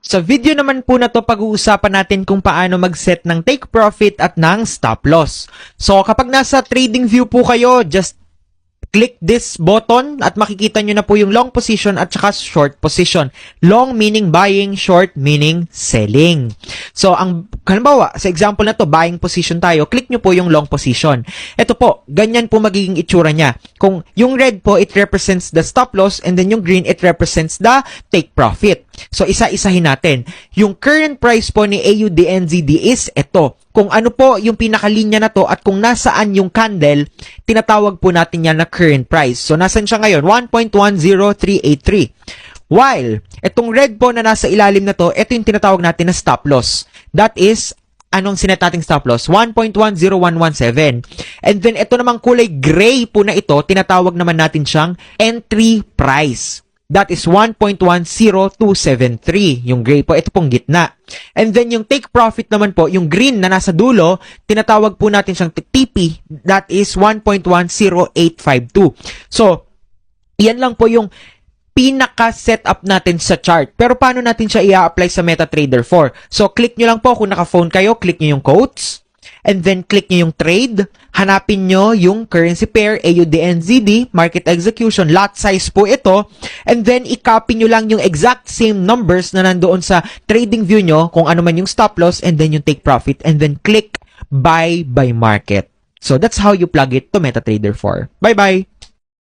Sa video naman po na to, pag-uusapan natin kung paano mag-set ng take profit at ng stop loss. So, kapag nasa trading view po kayo, just click this button at makikita nyo na po yung long position at saka short position. Long meaning buying, short meaning selling. So, halimbawa, sa example na to, buying position tayo, click nyo po yung long position. Ito po, ganyan po magiging itsura niya. Kung yung red po, it represents the stop loss, and then yung green, it represents the take profit. So, isa-isahin natin. Yung current price po ni AUDNZD is ito. Kung ano po yung pinakalinya na to at kung nasaan yung candle, tinatawag po natin yan na current price. So, nasan siya ngayon? 1.10383. While, itong red po na nasa ilalim na to, ito yung tinatawag natin na stop loss. That is, anong sinet nating stop loss? 1.10117. And then, ito namang kulay gray po na ito, tinatawag naman natin siyang entry price. That is 1.10273. Yung gray po, ito pong gitna. And then yung take profit naman po, yung green na nasa dulo, tinatawag po natin siyang TP. That is 1.10852. So, yan lang po yung pinaka-setup natin sa chart. Pero paano natin siya i-apply sa MetaTrader 4? So, click nyo lang po kung naka-phone kayo, click nyo yung quotes. And then, click nyo yung trade. Hanapin nyo yung currency pair, AUDNZD, market execution, lot size po ito. And then, i-copy nyo lang yung exact same numbers na nandoon sa trading view nyo, kung ano man yung stop loss, and then yung take profit. And then, click buy by market. So, that's how you plug it to MetaTrader 4. Bye-bye!